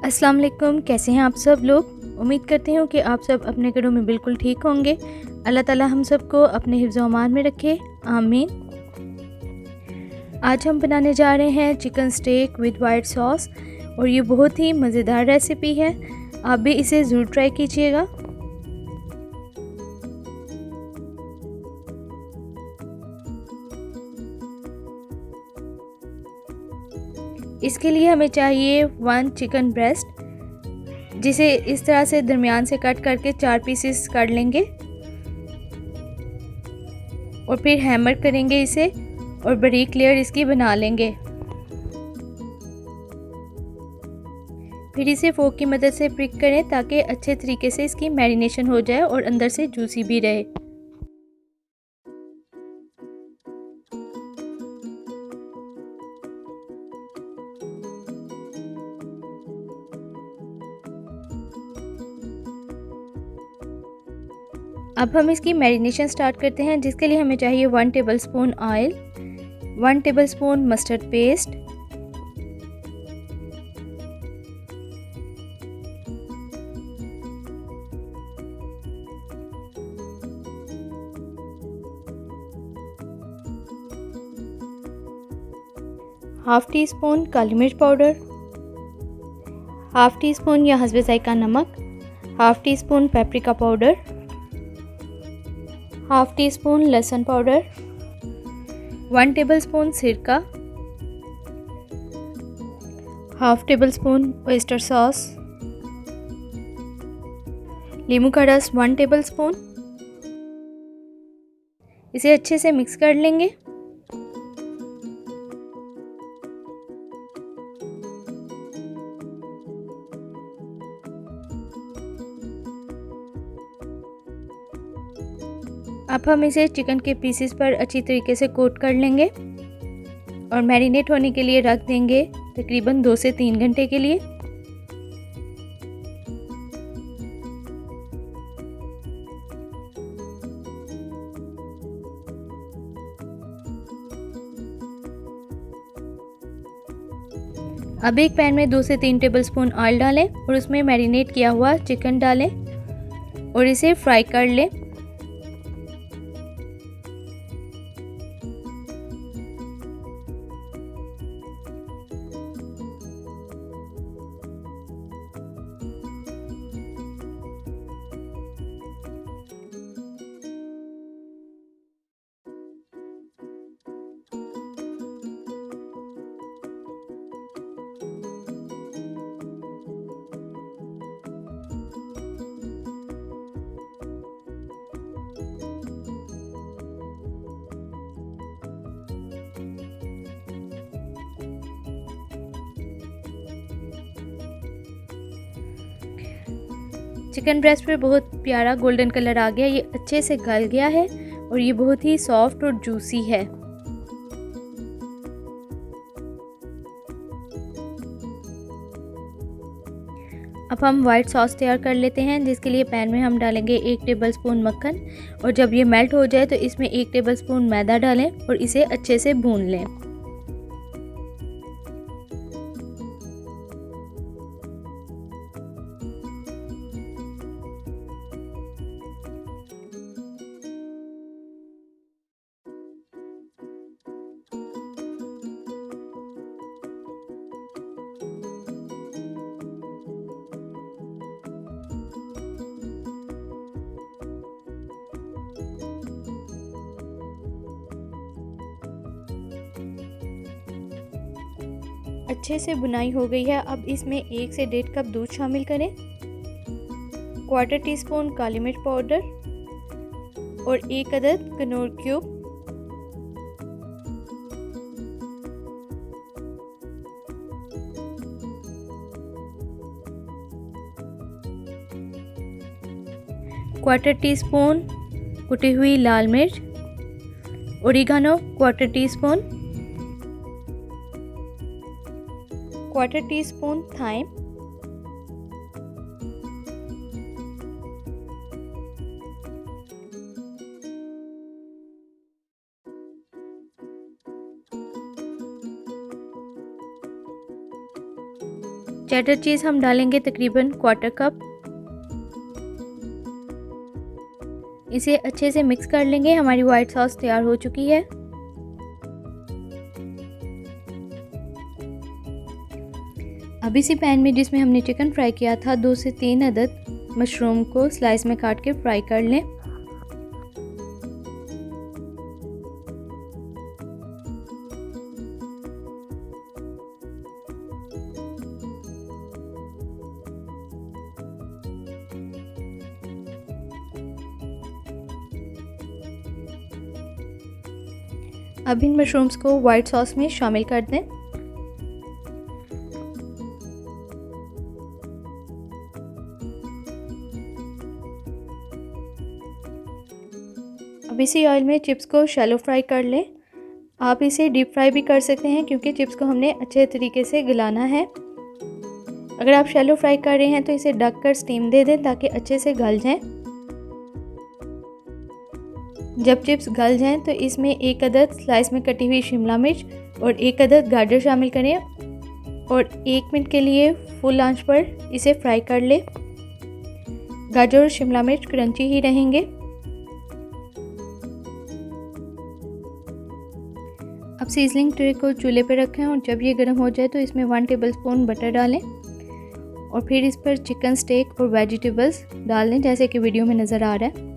अस्सलाम वालेकुम, कैसे हैं आप सब लोग। उम्मीद करती हूँ कि आप सब अपने घरों में बिल्कुल ठीक होंगे। अल्लाह ताला हम सबको अपने हिफ्ज़ व अमान में रखे, आमीन। आज हम बनाने जा रहे हैं chicken steak with white sauce और ये बहुत ही मज़ेदार रेसिपी है। आप भी इसे ज़रूर ट्राई कीजिएगा। इसके लिए हमें चाहिए 1 चिकन ब्रेस्ट, जिसे इस तरह से दरमियान से कट करके 4 पीसेस कर लेंगे और फिर हैमर करेंगे इसे और बारीक लेयर इसकी बना लेंगे। फिर इसे फोक की मदद से प्रिक करें ताकि अच्छे तरीके से इसकी मैरिनेशन हो जाए और अंदर से जूसी भी रहे। अब हम इसकी मैरिनेशन स्टार्ट करते हैं, जिसके लिए हमें चाहिए 1 tablespoon oil, 1 tablespoon mustard paste, half teaspoon काली मिर्च पाउडर, हाफ टी स्पून या हस्बे जायका नमक, half teaspoon paprika powder, half teaspoon लहसुन पाउडर, 1 टेबलस्पून सिरका, half tablespoon oyster sauce, नींबू का रस 1 टेबलस्पून। इसे अच्छे से मिक्स कर लेंगे। अब हम इसे चिकन के पीसेस पर अच्छी तरीके से कोट कर लेंगे और मैरिनेट होने के लिए रख देंगे तकरीबन 2 से 3 घंटे के लिए। अब एक पैन में 2 से 3 टेबलस्पून ऑयल डालें और उसमें मैरिनेट किया हुआ चिकन डालें और इसे फ्राई कर लें। चिकन ब्रेस्ट पर बहुत प्यारा गोल्डन कलर आ गया, ये अच्छे से गल गया है और ये बहुत ही सॉफ्ट और जूसी है। अब हम वाइट सॉस तैयार कर लेते हैं, जिसके लिए पैन में हम डालेंगे 1 टेबलस्पून मक्खन और जब ये मेल्ट हो जाए तो इसमें 1 टेबलस्पून मैदा डालें और इसे अच्छे से भून लें। अच्छे से बुनाई हो गई है। अब इसमें 1 से 1.5 कप दूध शामिल करें, 1/4 टीस्पून काली मिर्च पाउडर और 1 अदद कनौर क्यूब, क्वार्टर टीस्पून कुटी हुई लाल मिर्च, oregano 1/4 teaspoon, 1/4 teaspoon thyme, cheddar cheese हम डालेंगे तकरीबन 1/4 कप। इसे अच्छे से मिक्स कर लेंगे। हमारी वाइट सॉस तैयार हो चुकी है। अब इसी पैन में जिसमें हमने चिकन फ्राई किया था 2 से 3 अदद मशरूम को स्लाइस में काट के फ्राई कर लें। अब इन मशरूम्स को वाइट सॉस में शामिल कर दें। अब इसी ऑयल में चिप्स को शैलो फ्राई कर लें। आप इसे डीप फ्राई भी कर सकते हैं क्योंकि चिप्स को हमने अच्छे तरीके से गलाना है। अगर आप शैलो फ्राई कर रहे हैं तो इसे ढक कर स्टीम दे दें ताकि अच्छे से गल जाएं। जब चिप्स गल जाएं तो इसमें 1 अदद स्लाइस में कटी हुई शिमला मिर्च और 1 अदद गाजर शामिल करें और 1 मिनट के लिए फुल आंच पर इसे फ्राई कर लें। गाजर और शिमला मिर्च क्रंची ही रहेंगे। अब सीजनिंग ट्रे को चूल्हे पर रखें और जब ये गर्म हो जाए तो इसमें 1 टेबलस्पून बटर डालें और फिर इस पर चिकन स्टेक और वेजिटेबल्स डाल दें जैसे कि वीडियो में नज़र आ रहा है।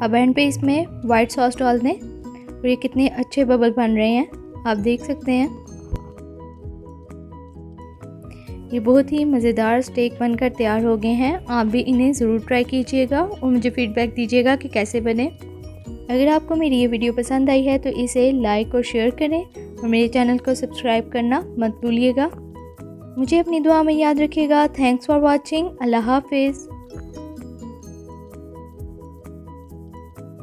अब एंड पे इसमें वाइट सॉस डाल दें और ये कितने अच्छे बबल बन रहे हैं आप देख सकते हैं। ये बहुत ही मज़ेदार स्टेक बनकर तैयार हो गए हैं। आप भी इन्हें ज़रूर ट्राई कीजिएगा और मुझे फ़ीडबैक दीजिएगा कि कैसे बने। अगर आपको मेरी ये वीडियो पसंद आई है तो इसे लाइक और शेयर करें और मेरे चैनल को सब्सक्राइब करना मत भूलिएगा। मुझे अपनी दुआ में याद रखिएगा। Thanks for watching. अल्लाह हाफिज़।